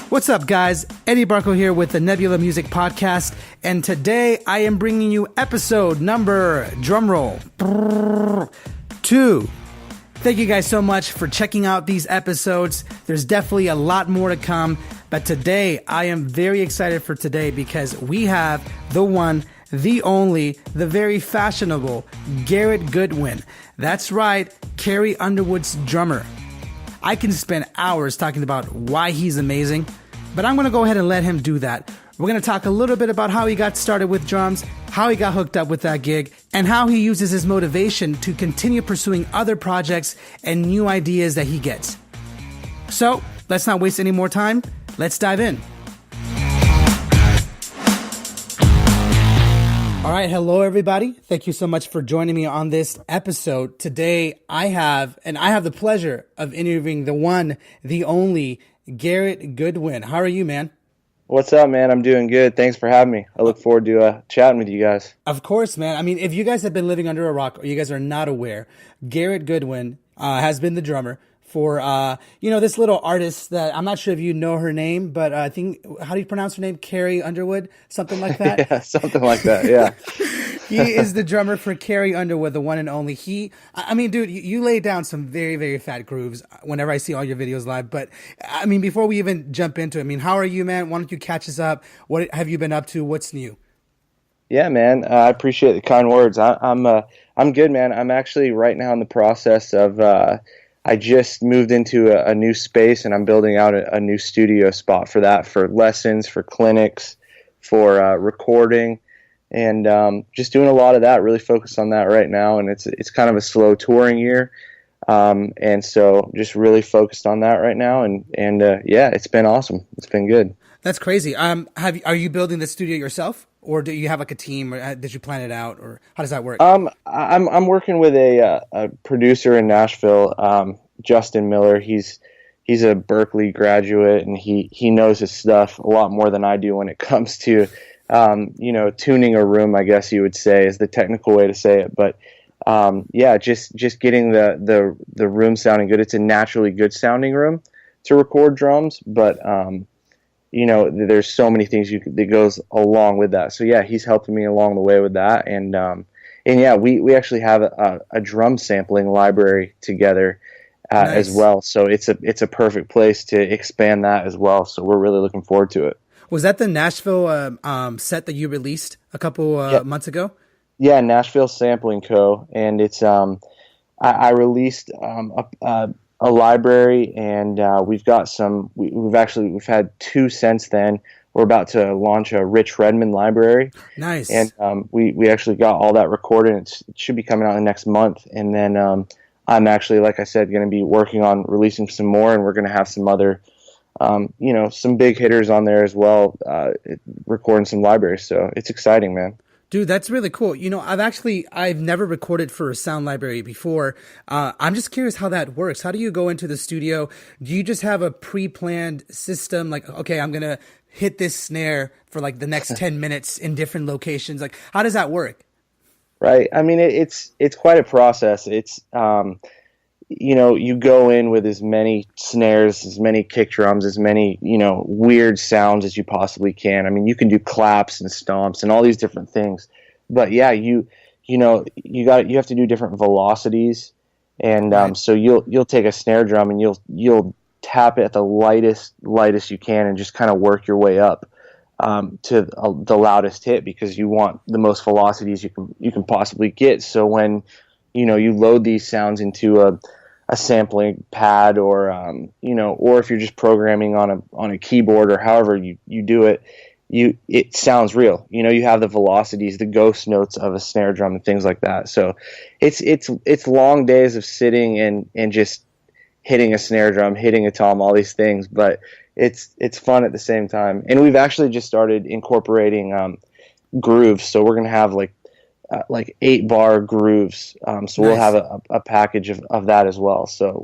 What's up, guys? Eddie Barco here with the Nebula Music Podcast, and today I am bringing you episode number, drumroll, 2. Thank you guys so much for checking out these episodes. There's definitely a lot more to come, but today I am very excited for today because we have the one, the only, the very fashionable Garret Goodwin. That's right, Carrie Underwood's drummer. I can spend hours talking about why he's amazing, but I'm going to go ahead and let him do that. We're going to talk a little bit about how he got started with drums, how he got hooked up with that gig, and how he uses his motivation to continue pursuing other projects and new ideas that he gets. So, let's not waste any more time. Let's dive in. All right, hello everybody. Thank you so much for joining me on this episode. Today I have the pleasure of interviewing the one, the only Garret Goodwin. How are you, man? What's up, man? I'm doing good. Thanks for having me. I look forward to chatting with you guys. Of course, man. I mean, if you guys have been living under a rock or you guys are not aware, Garret Goodwin has been the drummer for, this little artist that I'm not sure if you know her name, but I think, how do you pronounce her name? Carrie Underwood? Something like that? Yeah, something like that, yeah. He is the drummer for Carrie Underwood, the one and only. Dude, you lay down some very, very fat grooves whenever I see all your videos live. But, before we even jump into it, how are you, man? Why don't you catch us up? What have you been up to? What's new? Yeah, man. I appreciate the kind words. I'm good, man. I'm actually right now in the process of... I just moved into a new space, and I'm building out a new studio spot for that, for lessons, for clinics, for recording, and just doing a lot of that. Really focused on that right now, and it's kind of a slow touring year, and so just really focused on that right now, and it's been awesome. It's been good. That's crazy. Are you building the studio yourself, or do you have like a team, or did you plan it out, or how does that work? I'm working with a producer in Nashville, Justin Miller. He's a Berkeley graduate, and he knows his stuff a lot more than I do when it comes to tuning a room, I guess you would say, is the technical way to say it. But just getting the room sounding good. It's a naturally good sounding room to record drums, but there's so many things that goes along with that. So yeah, he's helping me along the way with that, and we actually have a drum sampling library together nice. As well. So it's a perfect place to expand that as well. So we're really looking forward to it. Was that the Nashville set that you released a couple months ago? Yeah, Nashville Sampling Co. And it's I released a library, and we've got some. We've had 2 since then. We're about to launch a Rich Redmond library. Nice. And we actually got all that recorded. It should be coming out in the next month. And then I'm actually, like I said, going to be working on releasing some more, and we're going to have some other, some big hitters on there as well, recording some libraries. So it's exciting, man. Dude, that's really cool. I've never recorded for a sound library before. I'm just curious how that works. How do you go into the studio? Do you just have a pre-planned system? Like, okay, I'm going to hit this snare for like the next 10 minutes in different locations. Like, how does that work? Right. I mean, it's quite a process. It's, you go in with as many snares, as many kick drums, as many, weird sounds as you possibly can. I mean, you can do claps and stomps and all these different things, but yeah, you have to do different velocities. And, right. So you'll take a snare drum and you'll tap it at the lightest you can and just kind of work your way up to the loudest hit, because you want the most velocities you can possibly get. So when you load these sounds into a sampling pad, or or if you're just programming on a keyboard, or however you do it, it sounds real. You have the velocities, the ghost notes of a snare drum and things like that. So it's long days of sitting and just hitting a snare drum, hitting a tom, all these things, but it's fun at the same time. And we've actually just started incorporating grooves. So we're gonna have like 8-bar grooves. So nice. We'll have a package of that as well. So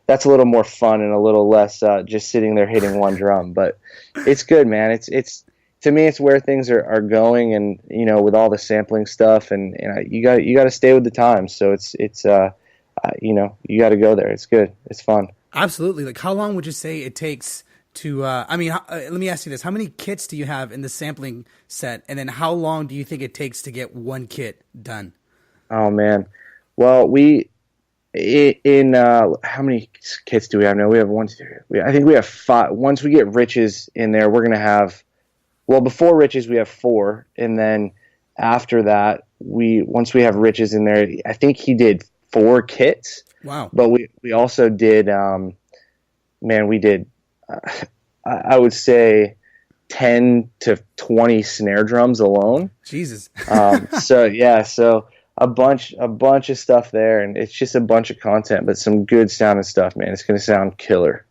that's a little more fun and a little less just sitting there hitting one drum. But it's good, man. It's to me, it's where things are going, and with all the sampling stuff, and you got to stay with the times. So it's you got to go there. It's good. It's fun. Absolutely. Like, how long would you say it takes to, let me ask you this. How many kits do you have in the sampling set? And then how long do you think it takes to get one kit done? Oh man. Well, how many kits do we have now? We have one, two, three. I think we have five. Once we get Riches in there, we're going to have, well, before Riches, we have four. And then after that, once we have Riches in there, I think he did four kits. Wow. But we also did, we did, I would say 10 to 20 snare drums alone. Jesus. So a bunch of stuff there, and it's just a bunch of content, but some good sounding stuff, man. It's going to sound killer.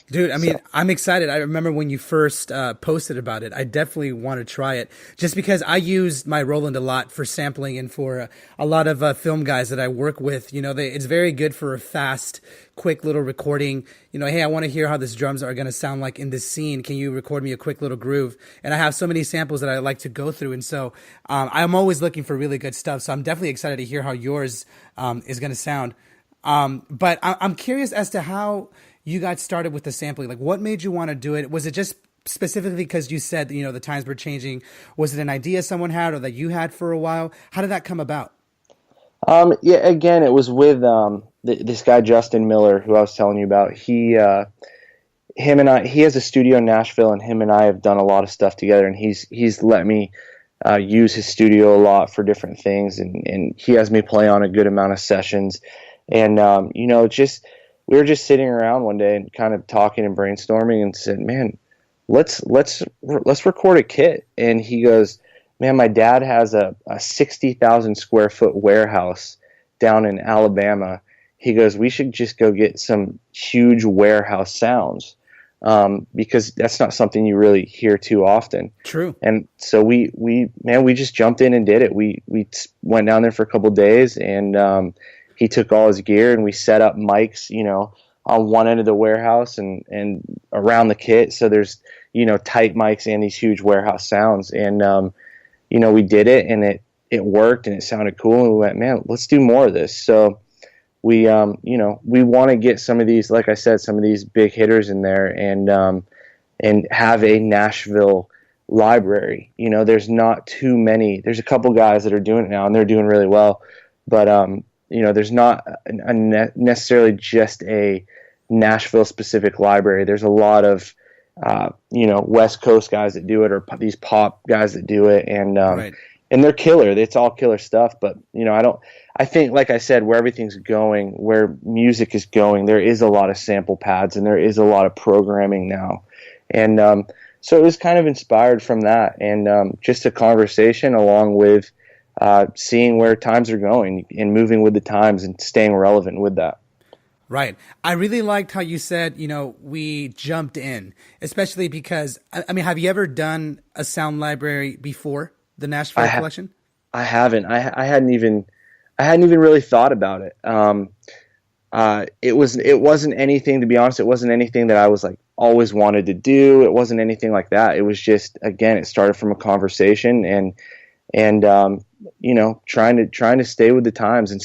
Dude, I'm excited. I remember when you first posted about it. I definitely want to try it just because I used my Roland a lot for sampling and for a lot of film guys that I work with. It's very good for a fast, quick little recording. Hey, I want to hear how these drums are going to sound like in this scene. Can you record me a quick little groove? And I have so many samples that I like to go through. And so I'm always looking for really good stuff. So I'm definitely excited to hear how yours is going to sound. But I'm curious as to how you got started with the sampling. Like, what made you want to do it? Was it just specifically because you said, the times were changing? Was it an idea someone had or that you had for a while? How did that come about? Again, it was with this guy, Justin Miller, who I was telling you about. He has a studio in Nashville, and him and I have done a lot of stuff together, and he's let me use his studio a lot for different things, and he has me play on a good amount of sessions. And, we were just sitting around one day and kind of talking and brainstorming and said, man, let's record a kit. And he goes, man, my dad has a 60,000 square foot warehouse down in Alabama. He goes, we should just go get some huge warehouse sounds, because that's not something you really hear too often. True. And so we just jumped in and did it. We went down there for a couple of days, and he took all his gear, and we set up mics, on one end of the warehouse and around the kit. So there's, tight mics and these huge warehouse sounds. And, we did it, and it worked, and it sounded cool. And we went, man, let's do more of this. So we want to get some of these, like I said, some of these big hitters in there, and have a Nashville library. There's not too many. There's a couple guys that are doing it now, and they're doing really well. But, there's not necessarily just a Nashville specific library. There's a lot of, West Coast guys that do it, or these pop guys that do it. And, right. And they're killer. It's all killer stuff. But, I think, like I said, where everything's going, where music is going, there is a lot of sample pads, and there is a lot of programming now. And, so it was kind of inspired from that, and, just a conversation along with, seeing where times are going and moving with the times and staying relevant with that. Right. I really liked how you said, we jumped in, especially because, have you ever done a sound library before the Nashville collection? I haven't. I hadn't even really thought about it. It wasn't anything, to be honest. It wasn't anything that I was like always wanted to do. It wasn't anything like that. It was just, again, it started from a conversation, and trying to stay with the times and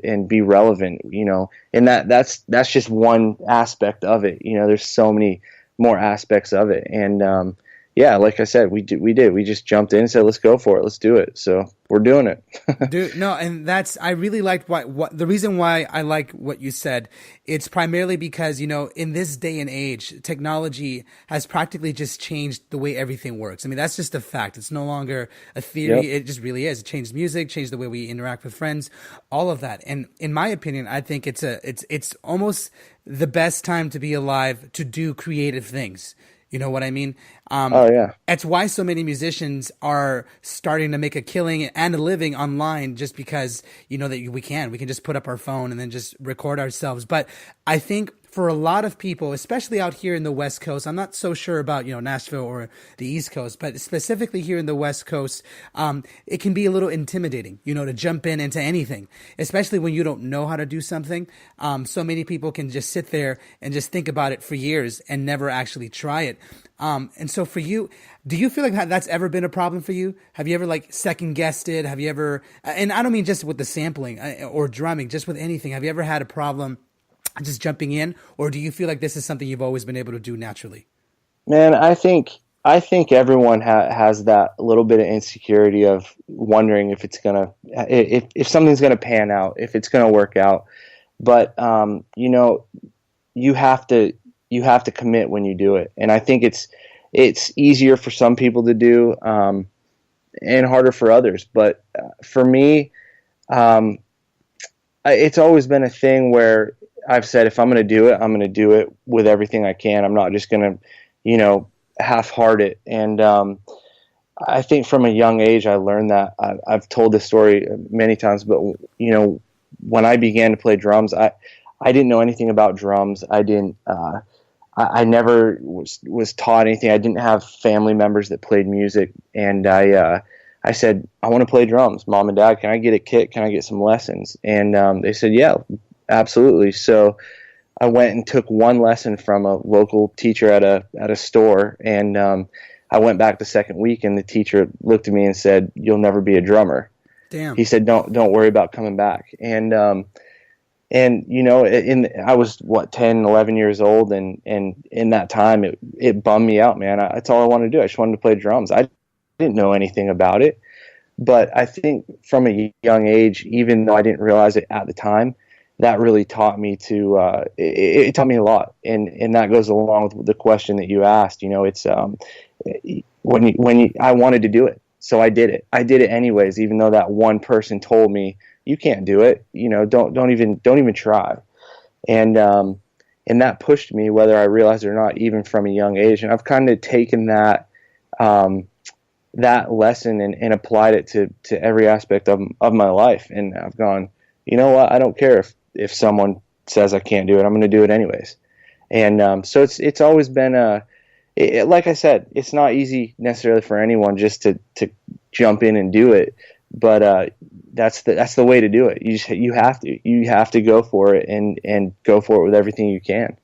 and be relevant, and that's just one aspect of it. There's so many more aspects of it. And, like I said, we just jumped in and said, let's go for it. Let's do it. So we're doing it. Dude, no. And I really liked the reason why I like what you said. It's primarily because, in this day and age, technology has practically just changed the way everything works. That's just a fact. It's no longer a theory. Yep. It just really is. It changed music, changed the way we interact with friends, all of that. And in my opinion, I think it's almost the best time to be alive to do creative things. You know what I mean? Oh, yeah. That's why so many musicians are starting to make a killing and a living online, just because, that we can just put up our phone and then just record ourselves. But I think for a lot of people, especially out here in the West Coast, I'm not so sure about, Nashville or the East Coast, but specifically here in the West Coast, it can be a little intimidating, to jump into anything, especially when you don't know how to do something. So many people can just sit there and just think about it for years and never actually try it. And so for you, do you feel like that's ever been a problem for you? Have you ever second guessed it? Have you ever, and I don't mean just with the sampling or drumming, just with anything. Have you ever had a problem just jumping in, or do you feel like this is something you've always been able to do naturally? Man, I think everyone has that little bit of insecurity of wondering if it's gonna if something's gonna pan out, if it's gonna work out. But you have to commit when you do it, and I think it's easier for some people to do, and harder for others. But for me, um, it's always been a thing where I've said if I'm going to do it, I'm going to do it with everything I can. I'm not just going to, half-heart it. And I think from a young age, I learned that. I've told this story many times, but when I began to play drums, I didn't know anything about drums. I didn't. I never was taught anything. I didn't have family members that played music, and I said, I want to play drums. Mom and Dad, can I get a kit? Can I get some lessons? And they said, yeah, absolutely. So I went and took one lesson from a local teacher at a store, and I went back the second week, and the teacher looked at me and said, "You'll never be a drummer." Damn. He said, "Don't worry about coming back." And I was 10, 11 years old, and in that time it bummed me out, man. That's all I wanted to do. I just wanted to play drums. I didn't know anything about it, but I think from a young age, even though I didn't realize it at the time, that really taught me it taught me a lot. And that goes along with the question that you asked. It's I wanted to do it, so I did it. I did it anyways, even though that one person told me, you can't do it. Don't even try. And that pushed me, whether I realized it or not, even from a young age. And I've kind of taken that lesson and applied it to every aspect of my life. And I've gone, you know what? I don't care if someone says I can't do it. I'm going to do it anyways. And so it's always been like I said, it's not easy necessarily for anyone just to jump in and do it. But that's the way to do it. You have to go for it and go for it with everything you can.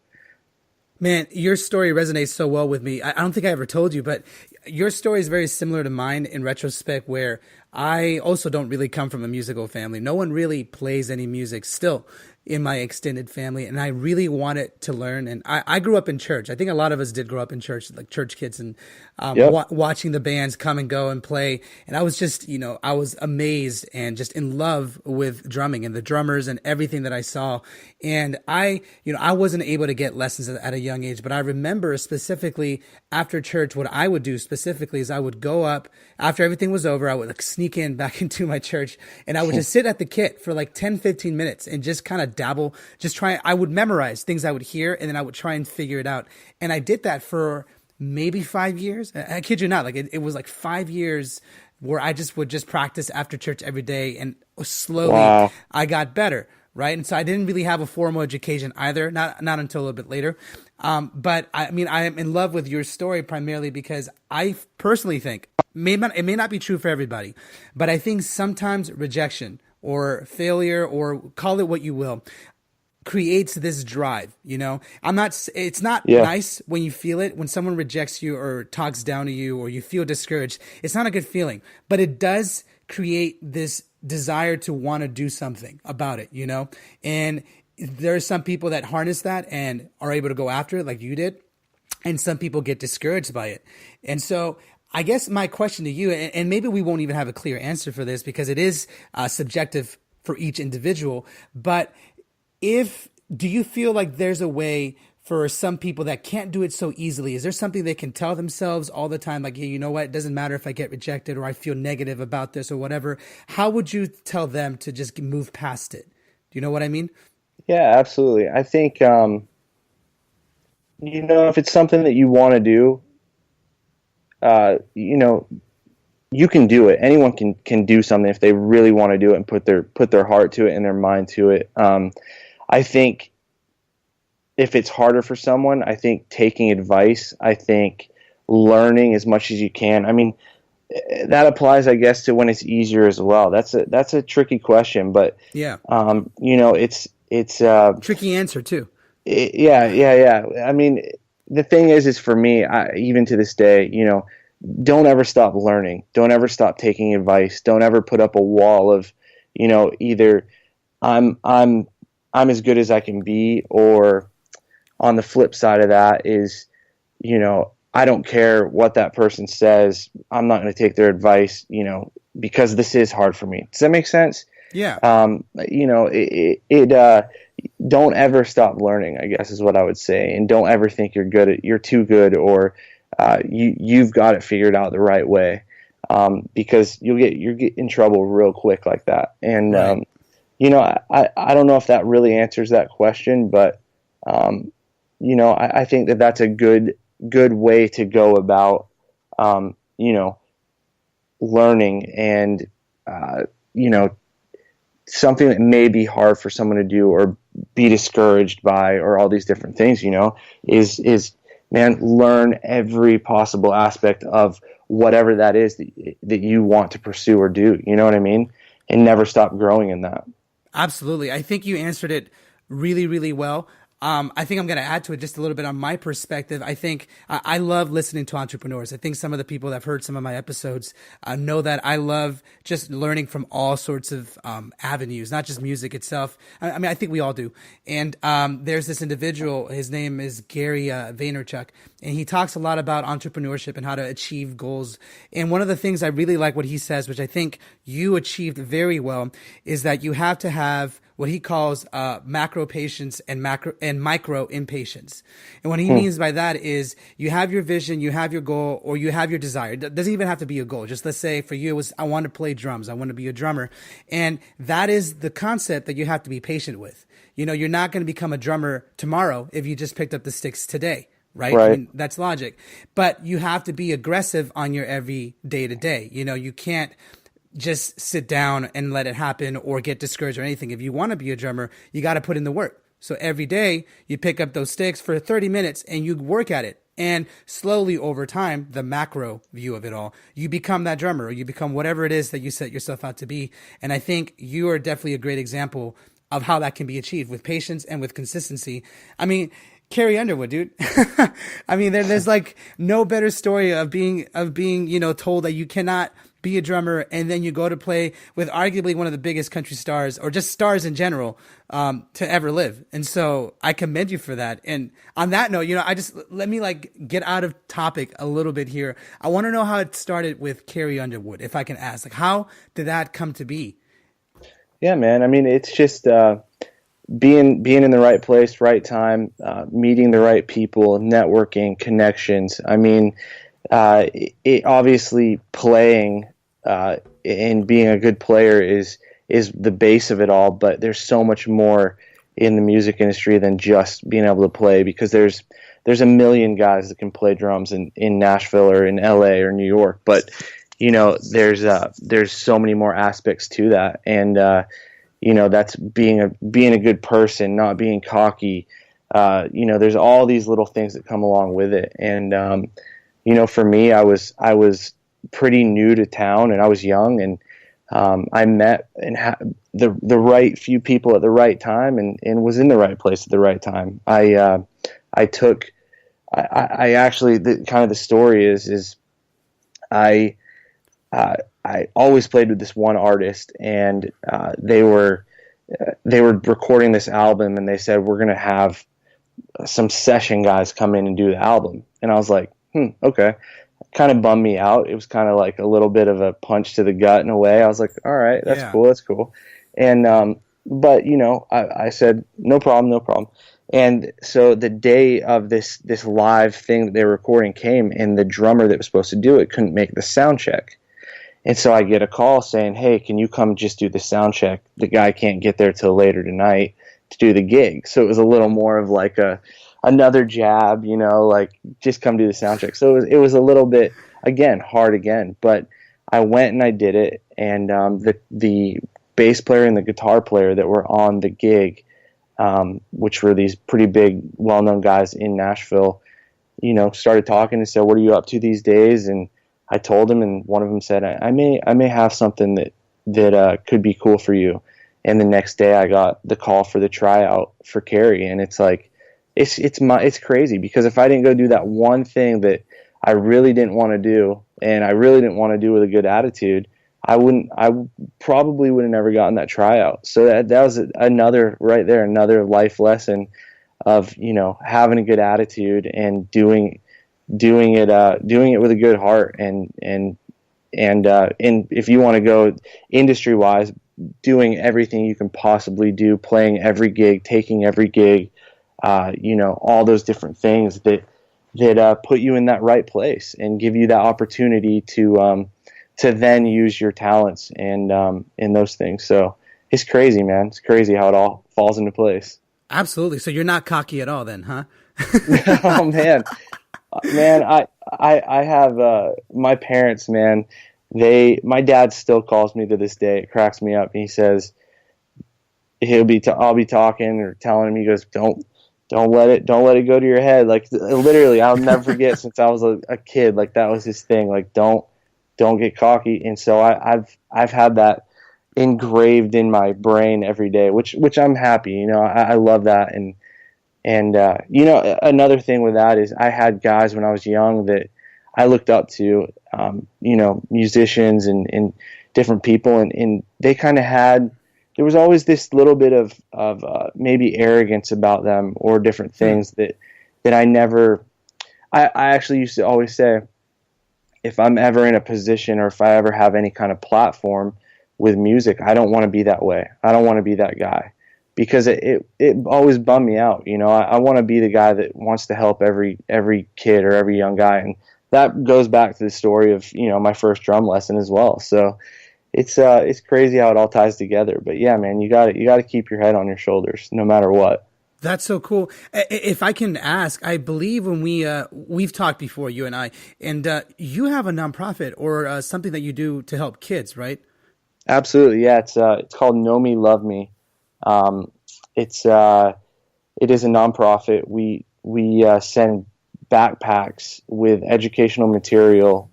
Man, your story resonates so well with me. I don't think I ever told you, but your story is very similar to mine in retrospect, where I also don't really come from a musical family. No one really plays any music still in my extended family, and I really wanted to learn. And I grew up in church. I think a lot of us did grow up in church, like church kids, and Yep. watching the bands come and go and play. And I was just, I was amazed and just in love with drumming and the drummers and everything that I saw. And I wasn't able to get lessons at a young age, but I remember specifically after church, what I would do specifically is I would go up after everything was over. I would sneak in back into my church, and I would just sit at the kit for like 10, 15 minutes and just kind of dabble, I would memorize things I would hear, and then I would try and figure it out. And I did that for maybe 5 years. I kid you not. Like it was like 5 years where I would just practice after church every day, and slowly Wow. I got better. Right. And so I didn't really have a formal education either, not until a little bit later. But I mean, I am in love with your story primarily because I personally think it may not be true for everybody, but I think sometimes rejection or failure, or call it what you will, creates this drive. It's not Yeah. nice when you feel it, when someone rejects you or talks down to you or you feel discouraged. It's not a good feeling, but it does create this desire to want to do something about it, and there are some people that harness that and are able to go after it like you did, and some people get discouraged by it. And so I guess my question to you, and maybe we won't even have a clear answer for this because it is subjective for each individual, but do you feel like there's a way for some people that can't do it so easily? Is there something they can tell themselves all the time? Like, hey, you know what? It doesn't matter if I get rejected or I feel negative about this or whatever. How would you tell them to just move past it? Do you know what I mean? Yeah, absolutely. I think, if it's something that you want to do, you can do it. Anyone can do something if they really want to do it and put their heart to it and their mind to it. I think if it's harder for someone, I think taking advice, I think learning as much as you can. I mean, that applies, I guess, to when it's easier as well. That's a tricky question, but Yeah. it's Tricky answer too. yeah. I mean, the thing is for me, even to this day, don't ever stop learning. Don't ever stop taking advice. Don't ever put up a wall of, either I'm as good as I can be, or on the flip side of that is, I don't care what that person says. I'm not going to take their advice, because this is hard for me. Does that make sense? Yeah. Don't ever stop learning, I guess is what I would say. And don't ever think you're too good, or you've got it figured out the right way. Because you get in trouble real quick like that. And, Right. I don't know if that really answers that question, but, I think that that's a good way to go about, learning, and, something that may be hard for someone to do or be discouraged by, or all these different things, is man, learn every possible aspect of whatever that is that you want to pursue or do. You know what I mean? And never stop growing in that. Absolutely. I think you answered it really, really well. I think I'm going to add to it just a little bit on my perspective. I think I love listening to entrepreneurs. I think some of the people that have heard some of my episodes know that I love just learning from all sorts of avenues, not just music itself. I mean, I think we all do. And there's this individual, his name is Gary Vaynerchuk, and he talks a lot about entrepreneurship and how to achieve goals. And one of the things I really like what he says, which I think you achieved very well, is that you have to have what he calls macro patience and micro impatience. And what he means by that is you have your vision, you have your goal, or you have your desire. It doesn't even have to be a goal. Just let's say for you, it was, I want to play drums. I want to be a drummer. And that is the concept that you have to be patient with. You're not going to become a drummer tomorrow if you just picked up the sticks today. Right? Right. I mean, that's logic. But you have to be aggressive on your every day to day. You can't just sit down and let it happen or get discouraged or anything. If you want to be a drummer, you got to put in the work. So every day you pick up those sticks for 30 minutes and you work at it. And slowly over time, the macro view of it all, you become that drummer, or you become whatever it is that you set yourself out to be. And I think you are definitely a great example of how that can be achieved with patience and with consistency. I mean, Carrie Underwood, dude. I mean, there's like no better story of being, told that you cannot be a drummer, and then you go to play with arguably one of the biggest country stars, or just stars in general, to ever live. And so I commend you for that. And on that note, let me like get out of topic a little bit here. I want to know how it started with Carrie Underwood, if I can ask. Like, how did that come to be? Yeah, man. I mean, it's just being in the right place, right time, meeting the right people, networking, connections. I mean, it obviously playing and being a good player is the base of it all, but there's so much more in the music industry than just being able to play, because there's a million guys that can play drums in Nashville or in LA or New York, but there's so many more aspects to that. And that's being a good person, not being cocky. There's all these little things that come along with it. And for me, I was pretty new to town, and I was young, and I met and the right few people at the right time, and was in the right place at the right time. I actually, the story is I always played with this one artist, and they were recording this album, and they said, we're going to have some session guys come in and do the album. And I was like, okay. Kind of bummed me out. It was kind of like a little bit of a punch to the gut in a way. I was like, all right, that's cool. That's cool. And, but I said, no problem. And so the day of this live thing that they were recording came, and the drummer that was supposed to do it couldn't make the sound check. And so I get a call saying, hey, can you come just do the sound check? The guy can't get there till later tonight to do the gig. So it was a little more of like another jab, like just come do the sound check. So it was a little bit, again, hard again, but I went and I did it. And the bass player and the guitar player that were on the gig, which were these pretty big, well-known guys in Nashville, started talking and said, what are you up to these days? And I told him, and one of them said, I may have something that could be cool for you. And the next day I got the call for the tryout for Carrie. And it's like, it's crazy, because if I didn't go do that one thing that I really didn't want to do, and I really didn't want to do with a good attitude, I probably would have never gotten that tryout. So that was another life lesson of, having a good attitude and doing doing it with a good heart, and if you want to go industry wise, doing everything you can possibly do, playing every gig, taking every gig, all those different things that put you in that right place and give you that opportunity to then use your talents and in those things. So it's crazy, man. It's crazy how it all falls into place. Absolutely. So you're not cocky at all then, huh? Oh man, I have my parents, man. My dad still calls me to this day. It cracks me up. He says I'll be talking or telling him. He goes, don't let it go to your head. Like literally, I'll never forget since I was a kid. Like that was his thing. Like don't get cocky. And so I've had that engraved in my brain every day, which I'm happy. I love that. And another thing with that is I had guys when I was young that I looked up to, musicians and different people, and they kind of there was always this little bit of maybe arrogance about them or different things that I actually used to always say, if I'm ever in a position or if I ever have any kind of platform with music, I don't want to be that way. I don't want to be that guy. Because it always bummed me out. I want to be the guy that wants to help every kid or every young guy, and that goes back to the story of my first drum lesson as well. So it's crazy how it all ties together. But yeah, man, you got to keep your head on your shoulders no matter what. That's so cool. If I can ask, I believe when we've talked before, you and I, and you have a nonprofit or something that you do to help kids, right? Absolutely, yeah. It's called Know Me, Love Me. It is a nonprofit. We send backpacks with educational material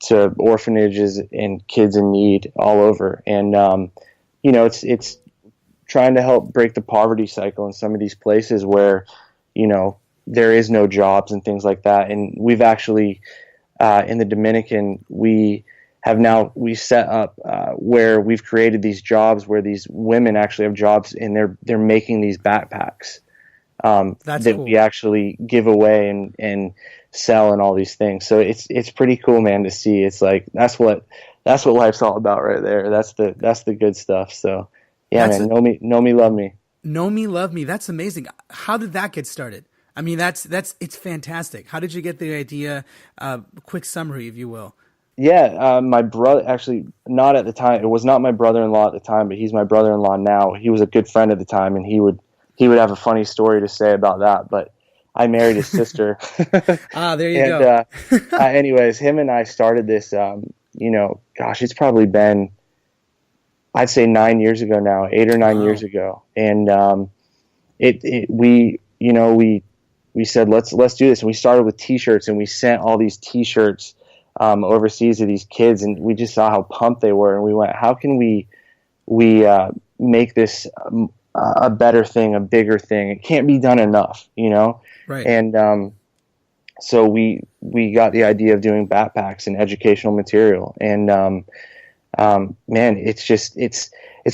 to orphanages and kids in need all over, and it's trying to help break the poverty cycle in some of these places where there is no jobs and things like that. And we've actually in the Dominican we set up where we've created these jobs where these women actually have jobs and they're making these backpacks that cool. We actually give away and sell and all these things. So it's pretty cool, man, to see. It's like that's what life's all about right there. That's the good stuff. So yeah, man, know me, love me. Know me, love me. That's amazing. How did that get started? I mean, it's fantastic. How did you get the idea? Quick summary, if you will. Yeah, my brother, actually not at the time. It was not my brother-in-law at the time, but he's my brother-in-law now. He was a good friend at the time, and he would have a funny story to say about that. But I married his sister. There you go. Anyways, him and I started this. Gosh, it's probably been, I'd say 9 years ago now, 8 or 9 years ago, and we said let's do this, and we started with T-shirts, and we sent all these T-shirts overseas to these kids, and we just saw how pumped they were, and we went, how can we make this a better thing, a bigger thing? It can't be done enough, Right. And so we got the idea of doing backpacks and educational material, and man, it's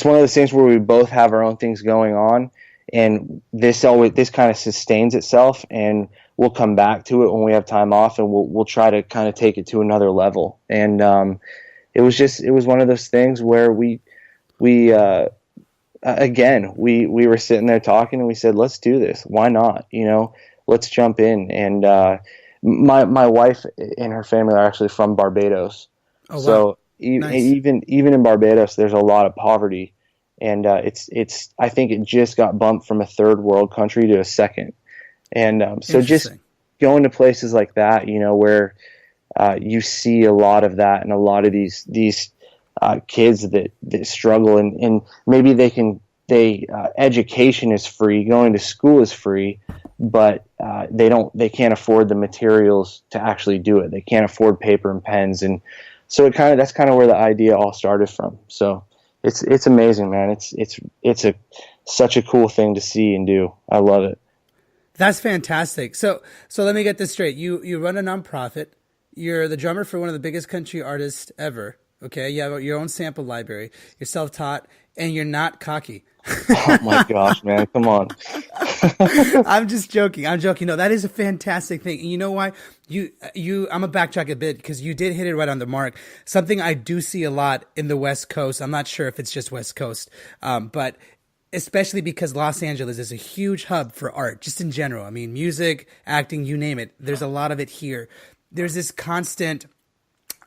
one of those things where we both have our own things going on, and this kind of sustains itself, and we'll come back to it when we have time off, and we'll try to kind of take it to another level. And it was one of those things where we were sitting there talking, and we said, let's do this. Why not? Let's jump in. And my wife and her family are actually from Barbados. Oh, wow. So nice. even in Barbados, there's a lot of poverty, and I think it just got bumped from a third world country to a second. And so just going to places like that, where you see a lot of that, and a lot of these kids that struggle, and maybe education is free, going to school is free, but they can't afford the materials to actually do it. They can't afford paper and pens, and so that's kind of where the idea all started from. So it's amazing, man. It's such a cool thing to see and do. I love it. That's fantastic. So let me get this straight. You run a nonprofit. You're the drummer for one of the biggest country artists ever. Okay, you have your own sample library. You're self-taught, and you're not cocky. Oh my gosh, man, come on. I'm just joking. I'm joking. No, that is a fantastic thing. And you know why? I'm gonna backtrack a bit because you did hit it right on the mark. Something I do see a lot in the West Coast. I'm not sure if it's just West Coast, but especially because Los Angeles is a huge hub for art, just in general. I mean, music, acting, you name it. There's a lot of it here. There's this constant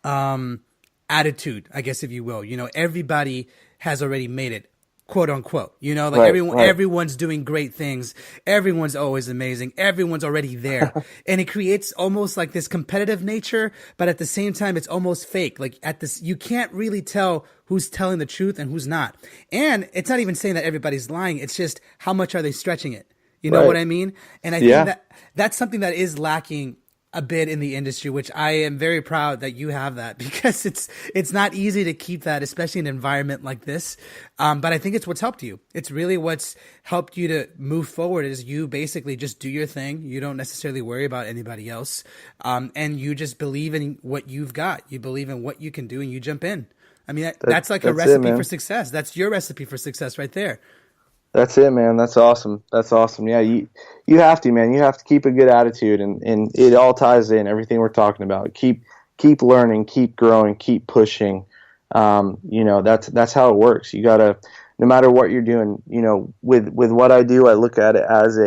attitude, I guess, if you will. You know, everybody has already made it, quote unquote. You know, like everyone's doing great things. Everyone's always amazing. Everyone's already there. And it creates almost like this competitive nature, but at the same time, it's almost fake. Like you can't really tell who's telling the truth and who's not. And it's not even saying that everybody's lying. It's just how much are they stretching it? You know what I mean? And I think that's something that is lacking a bit in the industry, which I am very proud that you have that, because it's not easy to keep that, especially in an environment like this. But I think it's what's helped you. It's really what's helped you to move forward is you basically just do your thing. You don't necessarily worry about anybody else. And you just believe in what you've got. You believe in what you can do and you jump in. I mean, that's like a recipe for success. That's your recipe for success right there. That's it, man. That's awesome. That's awesome. Yeah, you have to, man. You have to keep a good attitude, and it all ties in, everything we're talking about. Keep learning, keep growing, keep pushing. You know, that's how it works. You gotta, no matter what you're doing, you know, with what I do, I look at it as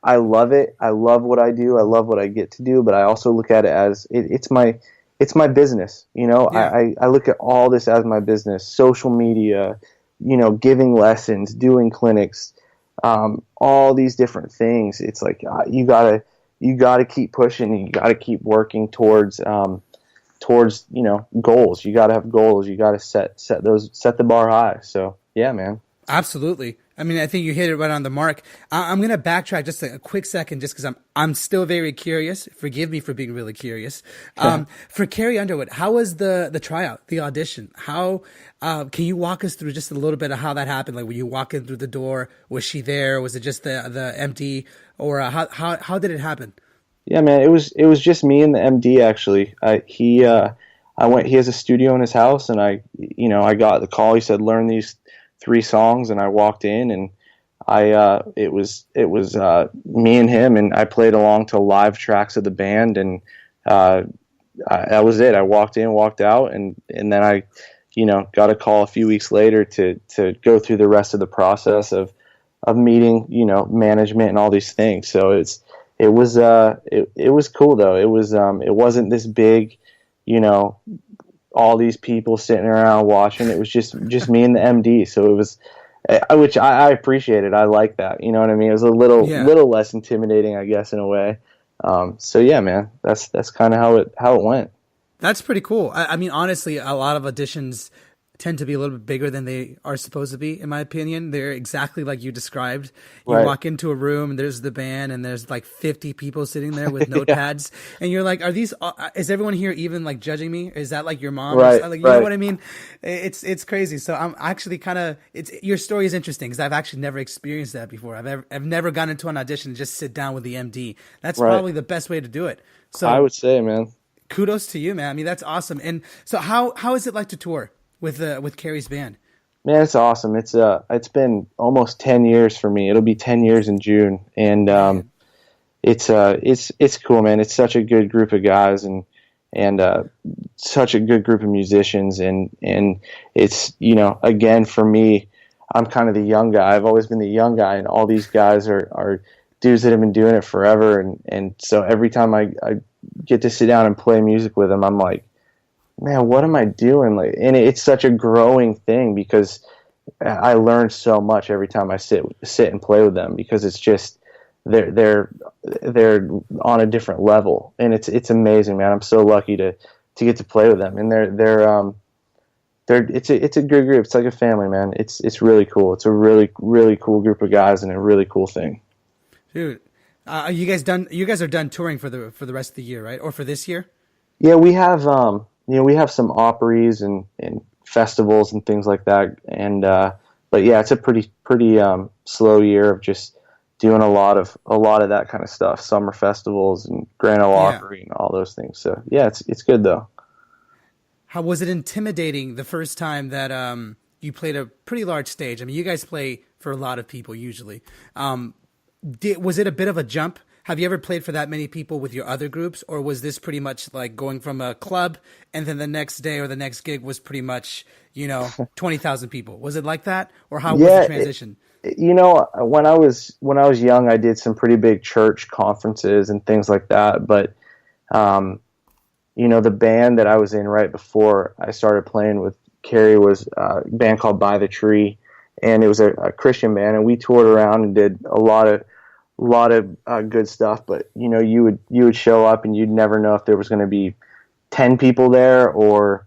I love it. I love what I do. I love what I get to do, but I also look at it as it's my business. You know, I look at all this as my business. Social media, you know, giving lessons, doing clinics, all these different things. It's like you gotta keep pushing. You gotta keep working towards you know, goals. You gotta have goals. You gotta set the bar high. So yeah, man. Absolutely. I mean, I think you hit it right on the mark. I'm going to backtrack just a quick second, just because I'm still very curious. Forgive me for being really curious. For Carrie Underwood, how was the tryout, the audition? How can you walk us through just a little bit of how that happened? Like, when you walk in through the door, was she there? Was it just the MD, or how did it happen? Yeah, man, it was just me and the MD actually. He has a studio in his house, and I got the call. He said, learn these 3 songs, and I walked in, and it was me and him, and I played along to live tracks of the band, and that was it. I walked in, walked out, and then I, you know, got a call a few weeks later to go through the rest of the process of meeting, you know, management and all these things. So it was cool though. It wasn't this big, you know, all these people sitting around watching. It was just me and the MD. So it was, which I appreciated. I like that. You know what I mean? It was a little less intimidating, I guess, in a way. So yeah, man, that's kind of how it went. That's pretty cool. I mean, honestly, a lot of auditions tend to be a little bit bigger than they are supposed to be, in my opinion. They're exactly like you described. You walk into a room and there's the band and there's like 50 people sitting there with notepads, and you're like, is everyone here even like judging me? Is that like your mom? Right, like, you know what I mean? It's crazy. So I'm actually your story is interesting, because I've actually never experienced that before. I've never gone into an audition and just sit down with the MD. That's probably the best way to do it. So I would say, man, kudos to you, man. I mean, that's awesome. And so how is it like to tour with Carrie's band? Man, it's awesome. It's been almost 10 years for me. It'll be 10 years in June, and it's cool, man. It's such a good group of guys, and such a good group of musicians, and it's, you know, again, for me, I'm kind of the young guy. I've always been the young guy, and all these guys are dudes that have been doing it forever, and so every time I get to sit down and play music with them, I'm like, man, what am I doing? Like, and it's such a growing thing, because I learn so much every time I sit and play with them, because it's just they're on a different level, and it's amazing, man. I'm so lucky to get to play with them, and it's a good group. It's like a family, man. It's really cool. It's a really, really cool group of guys, and a really cool thing. Dude, you guys are done touring for the rest of the year, right? Or for this year? Yeah, we have we have some Opries and festivals and things like that, and but yeah, it's a pretty slow year of just doing a lot of that kind of stuff, summer festivals and Grand Ole Opry and all those things. So yeah, it's good though. How was it intimidating the first time that you played a pretty large stage. I mean, you guys play for a lot of people usually. Was it a bit of a jump? Have you ever played for that many people with your other groups, or was this pretty much like going from a club and then the next day or the next gig was pretty much, 20,000 people? Was it like that, or how was the transition? When I was young, I did some pretty big church conferences and things like that. But, the band that I was in right before I started playing with Carrie was a band called By the Tree, and it was a Christian band, and we toured around and did a lot of good stuff. But you would show up and you'd never know if there was going to be 10 people there or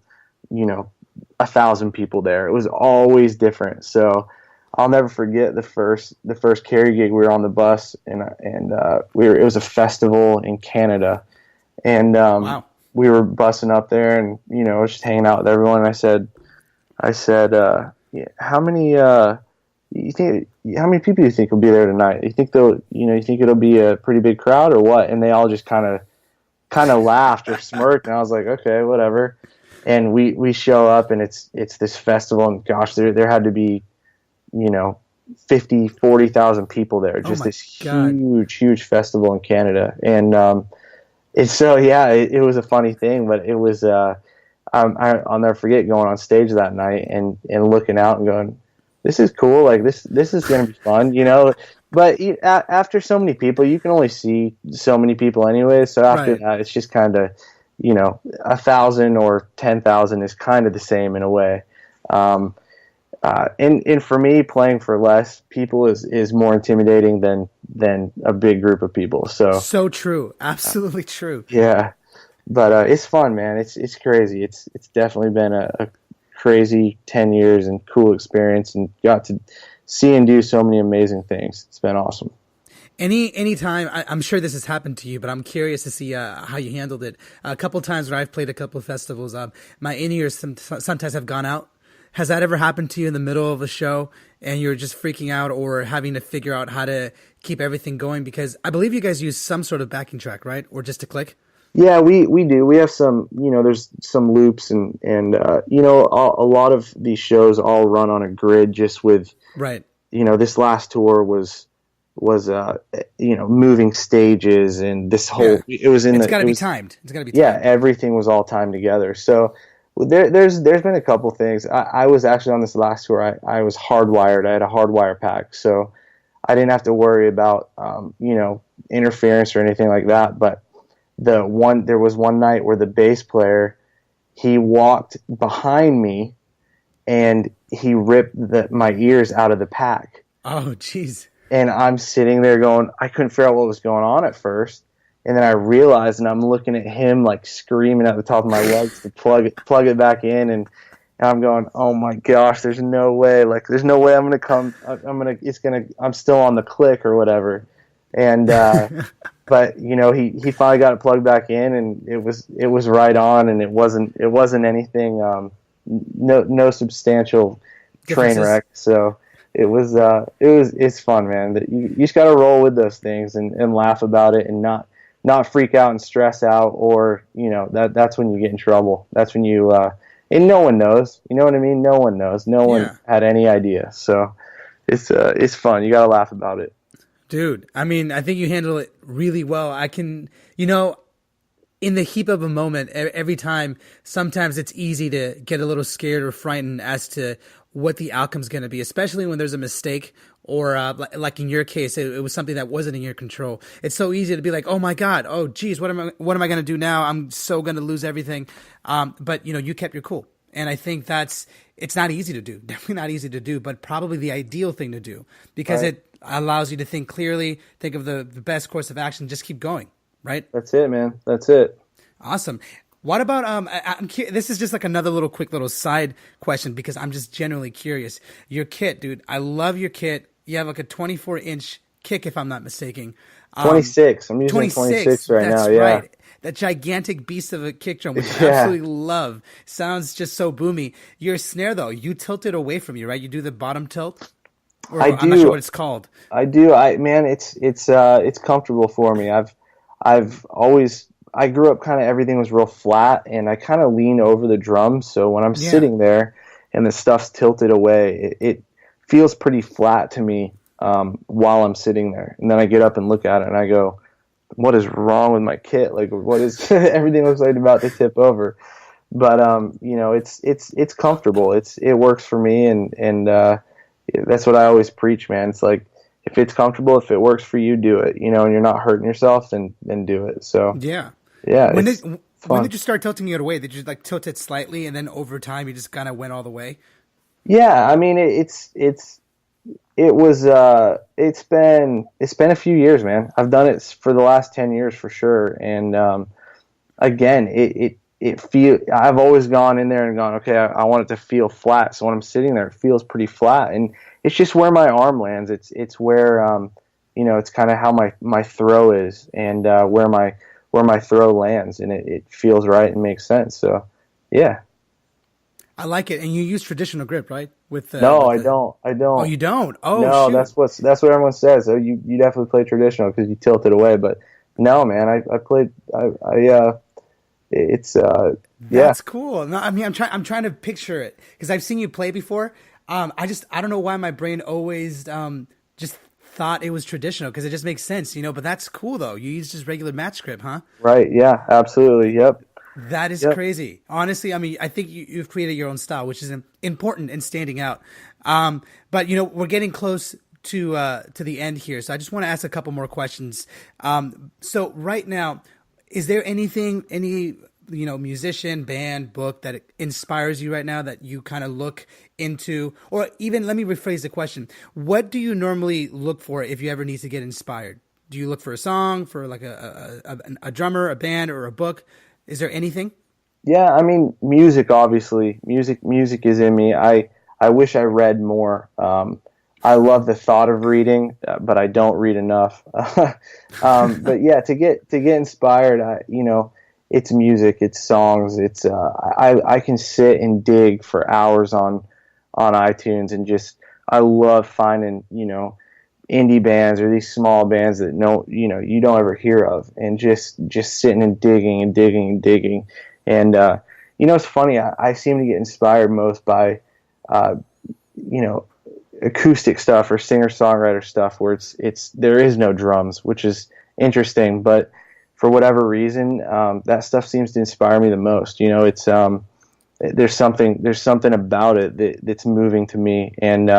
1,000 people there. It was always different. So I'll never forget the first Carrie gig. We were on the bus and it was a festival in Canada, and wow. We were bussing up there, and I was just hanging out with everyone. And I said, how many people do you think will be there tonight? You think you think it'll be a pretty big crowd or what? And they all just kind of laughed or smirked, and I was like, okay, whatever. And we show up, and it's this festival, and gosh, there had to be 40,000 people there. Just this huge festival in Canada. And it was a funny thing, but it was I'll never forget going on stage that night and looking out and going, this is cool. Like this is going to be fun, But after so many people, you can only see so many people anyway. So after that, it's just kind of, 1,000 or 10,000 is kind of the same in a way. And for me, playing for less people is more intimidating than a big group of people. So true, absolutely true. Yeah, but it's fun, man. It's crazy. It's definitely been a crazy 10 years and cool experience, and got to see and do so many amazing things. It's been awesome. Any time, I'm sure this has happened to you, but I'm curious to see how you handled it. A couple of times when I've played a couple of festivals, my in-ears sometimes have gone out. Has that ever happened to you in the middle of a show and you're just freaking out or having to figure out how to keep everything going? Because I believe you guys use some sort of backing track, right? Or just a click? Yeah, we do. We have some, there's some loops and a lot of these shows all run on a grid just with, right. This last tour was moving stages and this whole, it's got to be timed. It's got to be timed. Yeah, everything was all timed together. So there's been a couple things. I was actually on this last tour. I was hardwired. I had a hardwire pack, so I didn't have to worry about interference or anything like that. But there was one night where the bass player, he walked behind me and he ripped my ears out of the pack. Oh, jeez. And I'm sitting there going, I couldn't figure out what was going on at first. And then I realized, and I'm looking at him like screaming at the top of my lungs to plug it back in, and I'm going, oh my gosh, there's no way. Like, there's no way I'm still on the click or whatever. And but he finally got it plugged back in, and it was right on, and it wasn't anything, no substantial train wreck. So it's fun, man. That you just got to roll with those things and laugh about it and not freak out and stress out, or that's when you get in trouble. That's when you and no one knows. You know what I mean? No one knows. No one had any idea. So it's fun. You got to laugh about it. Dude, I mean, I think you handle it really well. I can, in the heap of a moment, every time, sometimes it's easy to get a little scared or frightened as to what the outcome's going to be, especially when there's a mistake or like in your case, it was something that wasn't in your control. It's so easy to be like, oh my God, oh geez, what am I going to do now? I'm so going to lose everything. But you kept your cool. And I think it's not easy to do, definitely not easy to do, but probably the ideal thing to do, because it allows you to think clearly, think of the best course of action, just keep going, right? That's it, man. That's it. Awesome. What about, this is just like another quick little side question, because I'm just genuinely curious. Your kit, dude, I love your kit. You have like a 24-inch kick, if I'm not mistaken. 26. I'm using 26 right now, yeah. Right. That gigantic beast of a kick drum, which I absolutely love. Sounds just so boomy. Your snare, though, you tilt it away from you, right? You do the bottom tilt? Or, I do. I'm not sure what it's called. I do. Man, it's comfortable for me. I grew up everything was real flat, and I kind of lean over the drums. So when I'm sitting there and the stuff's tilted away, it feels pretty flat to me while I'm sitting there. And then I get up and look at it and I go, what is wrong with my kit? Like, what is everything looks like it's about to tip over. But it's comfortable. It works for me, and that's what I always preach, man. It's like, if it's comfortable, if it works for you, do it. And you're not hurting yourself, then do it. So yeah. When did you start tilting it away? Did you like tilt it slightly, and then over time you just kind of went all the way? Yeah, I mean it's been a few years, man. I've done it for the last 10 years for sure, and again, I've always gone in there and gone, okay, I want it to feel flat. So when I'm sitting there, it feels pretty flat, and it's just where my arm lands. It's where it's kind of how my throw is, and where my throw lands, and it feels right and makes sense. So yeah, I like it. And you use traditional grip, right? No, I don't. Oh, you don't? Oh, no, shoot. that's what everyone says. So you definitely play traditional because you tilt it away. But no, man, I played. That's cool. No, I mean, I'm trying to picture it because I've seen you play before. I don't know why my brain always just thought it was traditional because it just makes sense, But that's cool though. You use just regular match grip, huh? Right. Yeah. Absolutely. Yep. That is crazy. Honestly, I mean, I think you've created your own style, which is important in standing out. But we're getting close to the end here, so I just want to ask a couple more questions. So right now, is there any musician, band, book that inspires you right now that you kind of look into? Or even, let me rephrase the question. What do you normally look for if you ever need to get inspired? Do you look for a song, for like a drummer, a band, or a book? Is there anything? Yeah, I mean, music, obviously. Music is in me. I wish I read more. I love the thought of reading, but I don't read enough. But yeah, to get inspired, it's music, it's songs, it's I can sit and dig for hours on iTunes, and just I love finding indie bands or these small bands that you don't ever hear of, and just sitting and digging and digging and digging. And it's funny, I seem to get inspired most by acoustic stuff or singer-songwriter stuff where there is no drums, which is interesting, but for whatever reason, that stuff seems to inspire me the most. It's there's something about it that's moving to me. And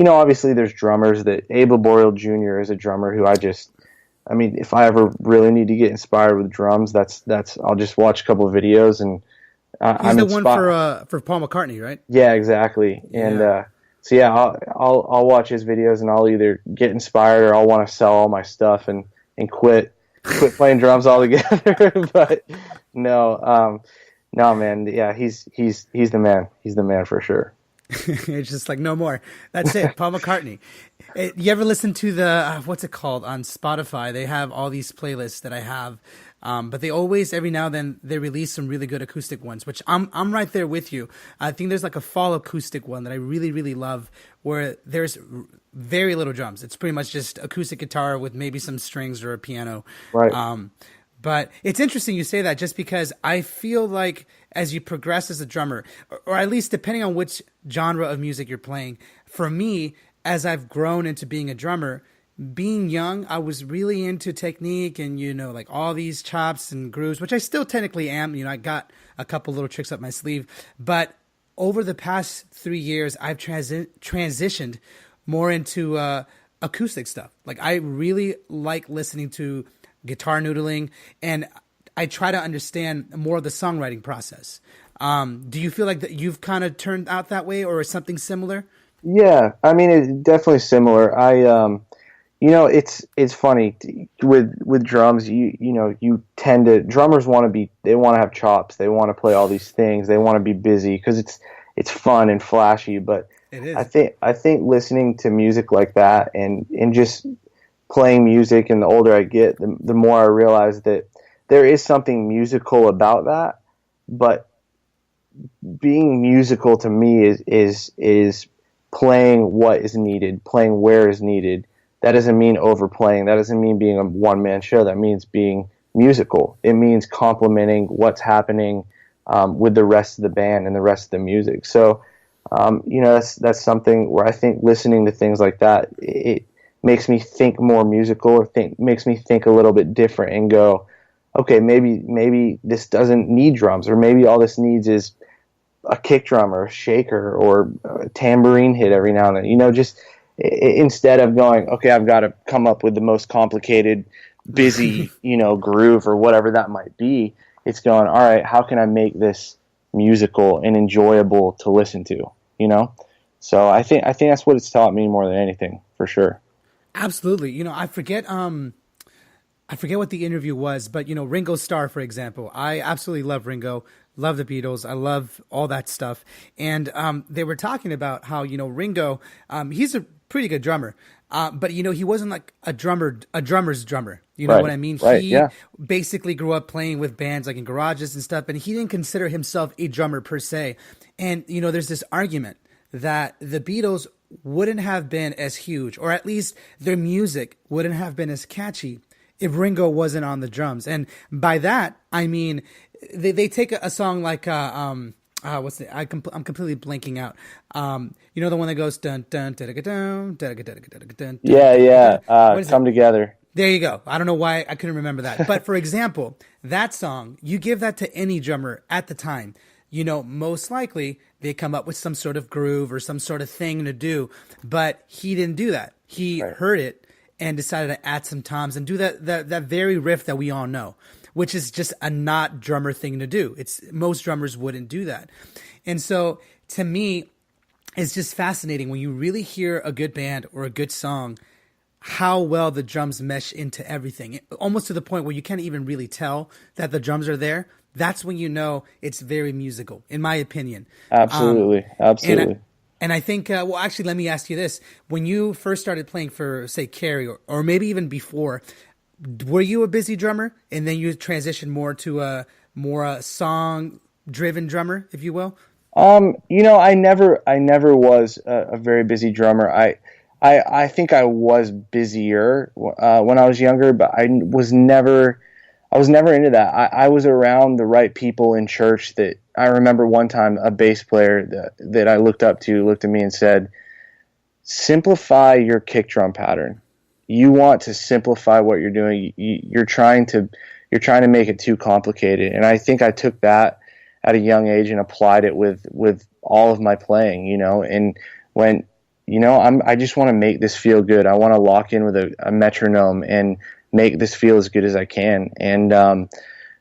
obviously there's drummers that Abel Boreal Jr. is a drummer who if I ever really need to get inspired with drums, that's I'll just watch a couple of videos, and he's the one for Paul McCartney, right? Yeah, exactly. And so yeah, I'll watch his videos, and I'll either get inspired or I'll want to sell all my stuff and quit playing drums altogether. But no, man. Yeah, he's the man. He's the man for sure. It's just like, no more. That's it. Paul McCartney. You ever listen to the, what's it called on Spotify? They have all these playlists that I have. But they always, every now and then, they release some really good acoustic ones, which I'm right there with you. I think there's like a fall acoustic one that I really, really love, where there's very little drums. It's pretty much just acoustic guitar with maybe some strings or a piano. Right. But it's interesting you say that, just because I feel like as you progress as a drummer, or at least depending on which genre of music you're playing, for me, as I've grown into being a drummer, being young, I was really into technique and, like all these chops and grooves, which I still technically am. I got a couple little tricks up my sleeve. But over the past 3 years, I've transitioned more into acoustic stuff. Like, I really like listening to guitar noodling, and I try to understand more of the songwriting process. Do you feel like that you've kind of turned out that way, or something similar? Yeah, I mean, it's definitely similar. It's funny with drums. You tend to, drummers they want to have chops. They want to play all these things. They want to be busy because it's fun and flashy. But it is. I think listening to music like that and just playing music, and the older I get, the more I realize that there is something musical about that. But being musical to me is playing what is needed, playing where is needed. That doesn't mean overplaying. That doesn't mean being a one-man show. That means being musical. It means complementing what's happening with the rest of the band and the rest of the music. So That's something where I think listening to things like that, it makes me think more musical, or makes me think a little bit different and go, okay, maybe this doesn't need drums, or maybe all this needs is a kick drum or a shaker or a tambourine hit every now and then. Just instead of going, okay, I've got to come up with the most complicated, busy, groove or whatever that might be. It's going, all right, how can I make this musical and enjoyable to listen to? So I think that's what it's taught me more than anything, for sure. Absolutely. I forget what the interview was, but Ringo Starr, for example, I absolutely love Ringo, love the Beatles, I love all that stuff, and they were talking about how Ringo, he's a pretty good drummer, but he wasn't like a drummer's drummer. You know what I mean? Right, He yeah. basically grew up playing with bands like in garages and stuff, and he didn't consider himself a drummer per se. And there's this argument that the Beatles wouldn't have been as huge, or at least their music wouldn't have been as catchy if Ringo wasn't on the drums. And by that, I mean, they take a song like, what's it? I'm completely blanking out. The one that goes dun dun dun dun dun dun dun dun. Yeah. Come Together. There you go. I don't know why I couldn't remember that. But for example, that song, you give that to any drummer at the time, most likely they come up with some sort of groove or some sort of thing to do. But he didn't do that. He heard it and decided to add some toms and do that very riff that we all know, which is just a not drummer thing to do. Most drummers wouldn't do that. And so to me, it's just fascinating when you really hear a good band or a good song, how well the drums mesh into everything, almost to the point where you can't even really tell that the drums are there. That's when it's very musical, in my opinion. Absolutely. And I think, well, actually, let me ask you this. When you first started playing for, say, Carrie, or maybe even before, were you a busy drummer? And then you transitioned more to a song-driven drummer, if you will? I never was a very busy drummer. I think I was busier when I was younger, but I was never into that. I was around the right people in church. That I remember one time a bass player that I looked up to looked at me and said, simplify your kick drum pattern. You want to simplify what you're doing. You're trying to make it too complicated. And I think I took that at a young age and applied it with all of my playing, and went, I just want to make this feel good. I want to lock in with a metronome and make this feel as good as I can. And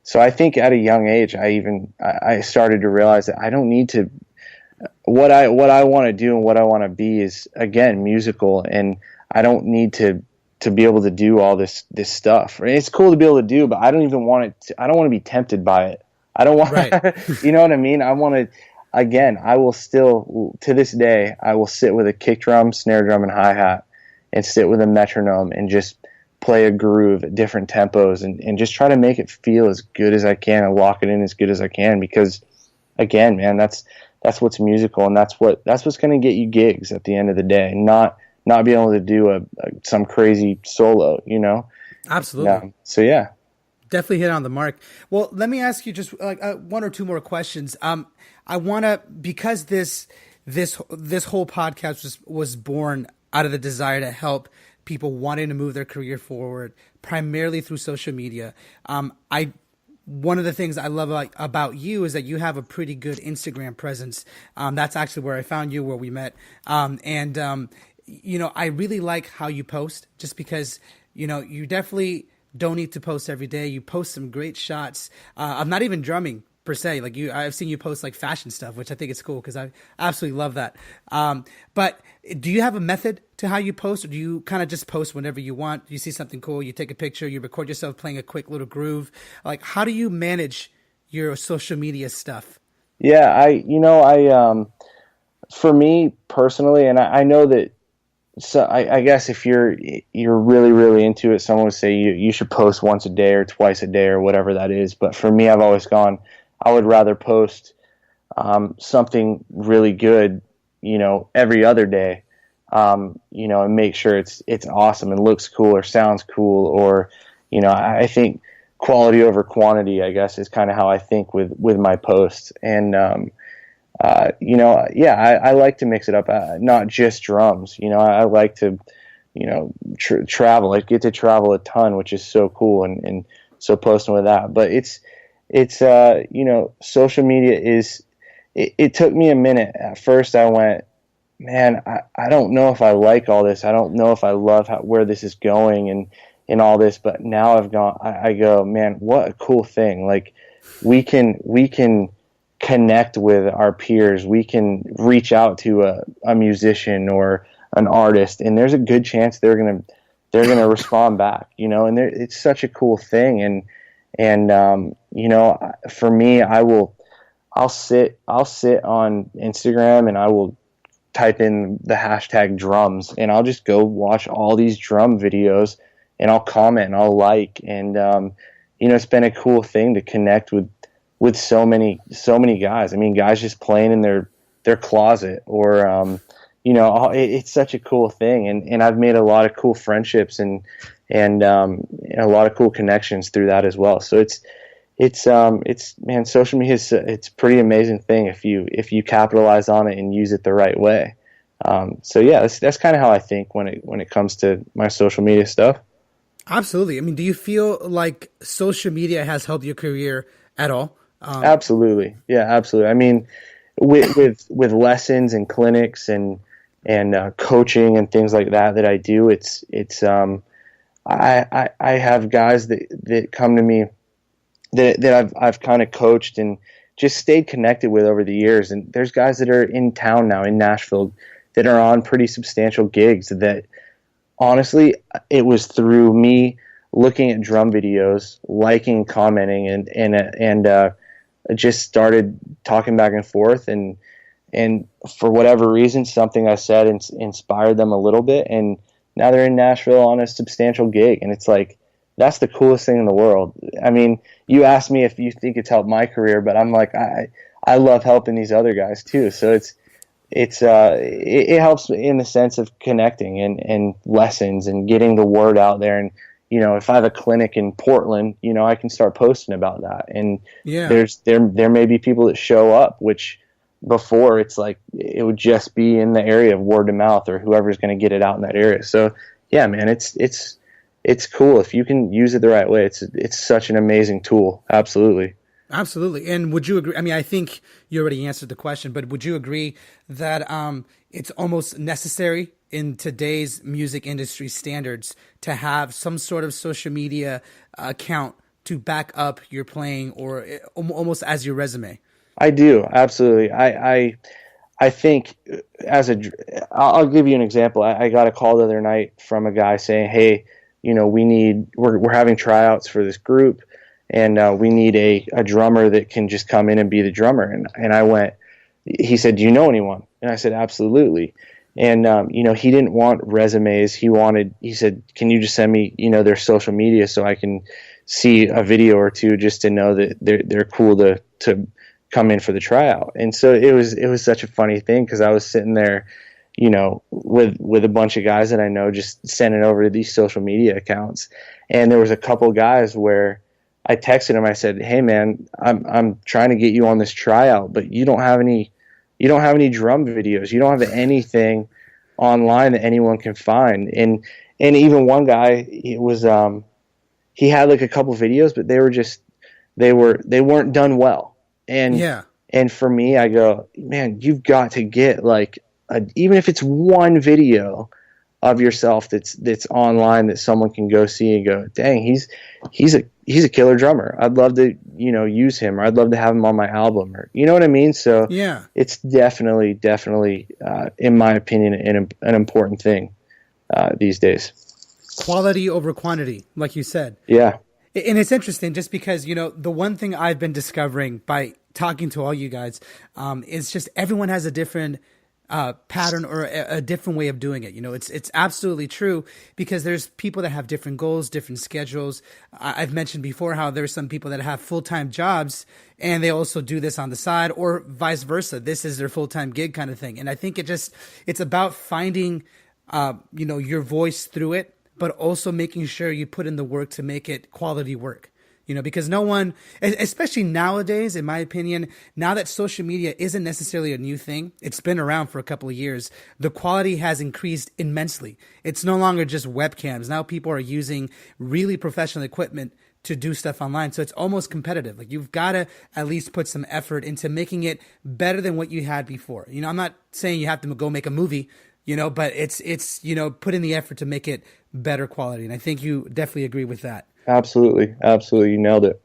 so I think at a young age, I started to realize that I don't need to. What I want to do and what I want to be is, again, musical, and I don't need to be able to do all this stuff. It's cool to be able to do, but I don't even want it. I don't want to be tempted by it. I don't want. Right. You know what I mean? I want to. Again, I will still, to this day, I will sit with a kick drum, snare drum, and hi-hat, and sit with a metronome and just play a groove at different tempos and just try to make it feel as good as I can and lock it in as good as I can, because, again, man, that's what's musical, and that's what's going to get you gigs at the end of the day, not being able to do some crazy solo, Absolutely. Yeah. So, yeah. Definitely hit on the mark. Well, let me ask you just one or two more questions. I want to, because this whole podcast was born out of the desire to help people wanting to move their career forward, primarily through social media. One of the things I love about you is that you have a pretty good Instagram presence. That's actually where I found you, where we met. I really like how you post, just because, you definitely don't need to post every day. You post some great shots. I'm not even drumming per se. I've seen you post like fashion stuff, which I think is cool because I absolutely love that. But do you have a method to how you post, or do you kind of just post whenever you want? You see something cool, you take a picture, you record yourself playing a quick little groove. Like, how do you manage your social media stuff? Yeah, for me personally, and I know that. So I guess if you're really, really into it, someone would say you should post once a day or twice a day or whatever that is. But for me, I've always gone, I would rather post something really good, every other day, and make sure it's awesome and looks cool or sounds cool, or, I think quality over quantity, I guess, is kind of how I think with my posts. And I like to mix it up, not just drums. I like to, travel. I get to travel a ton, which is so cool, and so posting with that. But social media is. It took me a minute. At first, I went, man, I don't know if I like all this. I don't know if I love where this is going and all this. But now I go, man, what a cool thing. Like we can connect with our peers. We can reach out to a musician or an artist, and there's a good chance they're gonna respond back, and it's such a cool thing. And for me, I'll sit on Instagram and I will type in the hashtag drums, and I'll just go watch all these drum videos, and I'll comment and I'll like, and it's been a cool thing to connect with so many guys. I mean, guys just playing in their closet, or it's such a cool thing, and I've made a lot of cool friendships and a lot of cool connections through that as well. So it's man, social media it's a pretty amazing thing if you capitalize on it and use it the right way. So yeah, that's kind of how I think when it comes to my social media stuff. Absolutely. I mean, do you feel like social media has helped your career at all? Absolutely. Yeah, absolutely. I mean, with lessons and clinics and coaching and things like that I do, I have guys that come to me that I've kind of coached and just stayed connected with over the years. And there's guys that are in town now in Nashville that are on pretty substantial gigs that honestly, it was through me looking at drum videos, liking, commenting, and just started talking back and forth. And for whatever reason, something I said inspired them a little bit. And now they're in Nashville on a substantial gig. And it's like, that's the coolest thing in the world. I mean, you asked me if you think it's helped my career, but I'm like, I love helping these other guys too. So it helps in the sense of connecting and lessons and getting the word out there. And, if I have a clinic in Portland, I can start posting about that. And there may be people that show up, which before it's like, it would just be in the area of word of mouth or whoever's going to get it out in that area. So yeah, man, it's cool if you can use it the right way. It's such an amazing tool. Absolutely. Absolutely. And would you agree? I mean, I think you already answered the question, but would you agree that it's almost necessary in today's music industry standards to have some sort of social media account to back up your playing, or almost as your resume? I do. Absolutely. I think I'll give you an example. I got a call the other night from a guy saying, hey, we're having tryouts for this group, and we need a drummer that can just come in and be the drummer. And he said, do you know anyone? And I said, absolutely. And, he didn't want resumes. He said, can you just send me, their social media so I can see a video or two just to know that they're cool to come in for the tryout. And so it was such a funny thing, because I was sitting there, with a bunch of guys that I know, just sending over to these social media accounts. And there was a couple guys where I texted him. I said, hey man, I'm trying to get you on this tryout, but you don't have any drum videos. You don't have anything online that anyone can find. And even one guy, he had like a couple videos, but they weren't done well. And for me, I go, man, you've got to get like even if it's one video of yourself that's online that someone can go see and go, dang, he's a killer drummer. I'd love to, use him, or I'd love to have him on my album, or, you know what I mean? So yeah, it's definitely, in my opinion, an important thing these days. Quality over quantity, like you said. Yeah. And it's interesting just because, the one thing I've been discovering by talking to all you guys is just everyone has a different pattern or a different way of doing it. It's absolutely true, because there's people that have different goals, different schedules. I've mentioned before how there's some people that have full-time jobs and they also do this on the side, or vice versa. This is their full-time gig kind of thing. And I think it's about finding, your voice through it, but also making sure you put in the work to make it quality work. because no one, especially nowadays, in my opinion, now that social media isn't necessarily a new thing, it's been around for a couple of years, the quality has increased immensely. It's no longer just webcams. Now people are using really professional equipment to do stuff online. So it's almost competitive. Like, you've got to at least put some effort into making it better than what you had before. I'm not saying you have to go make a movie, but it's put in the effort to make it better quality. And I think you definitely agree with that. Absolutely. Absolutely. You nailed it.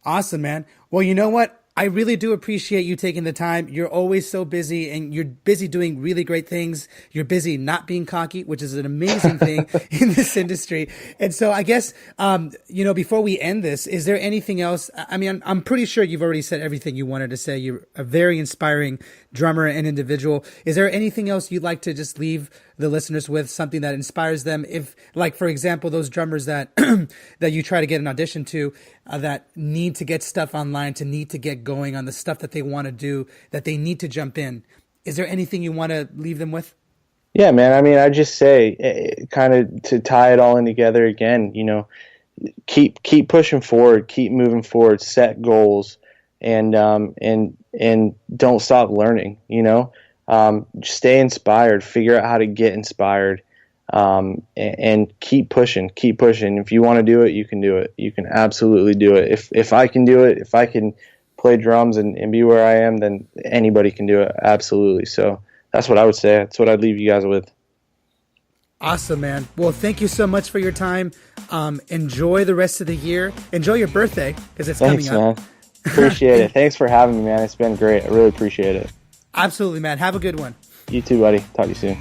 Awesome, man. Well, you know what? I really do appreciate you taking the time. You're always so busy, and you're busy doing really great things. You're busy not being cocky, which is an amazing thing in this industry. And so I guess, before we end this, is there anything else? I mean, I'm pretty sure you've already said everything you wanted to say. You're a very inspiring drummer and individual. Is there anything else you'd like to just leave the listeners with, something that inspires them? If, like, for example, those drummers that that you try to get an audition to, that need to get stuff online, to need to get going on the stuff that they want to do, that they need to jump in. Is there anything you want to leave them with? Yeah, man. I mean, I just say, kind of to tie it all in together again, keep pushing forward, keep moving forward, set goals, and don't stop learning. Stay inspired, figure out how to get inspired, and keep pushing. If you want to do it, you can do it. You can absolutely do it. If I can do it, if I can play drums and be where I am, then anybody can do it. Absolutely. So that's what I would say. That's what I'd leave you guys with. Awesome, man. Well, thank you so much for your time. Enjoy the rest of the year. Enjoy your birthday, because it's coming up. Man. Appreciate it. Thanks for having me, man. It's been great. I really appreciate it. Absolutely, man. Have a good one. You too, buddy. Talk to you soon.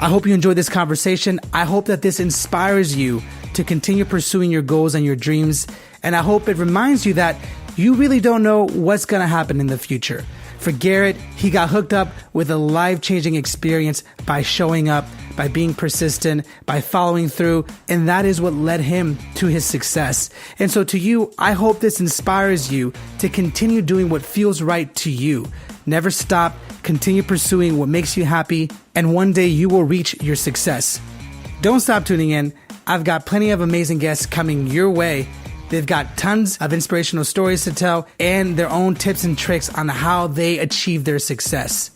I hope you enjoyed this conversation. I hope that this inspires you to continue pursuing your goals and your dreams. And I hope it reminds you that you really don't know what's going to happen in the future. For Garret, he got hooked up with a life-changing experience by showing up, by being persistent, by following through, and that is what led him to his success. And so to you, I hope this inspires you to continue doing what feels right to you. Never stop, continue pursuing what makes you happy, and one day you will reach your success. Don't stop tuning in. I've got plenty of amazing guests coming your way. They've got tons of inspirational stories to tell and their own tips and tricks on how they achieve their success.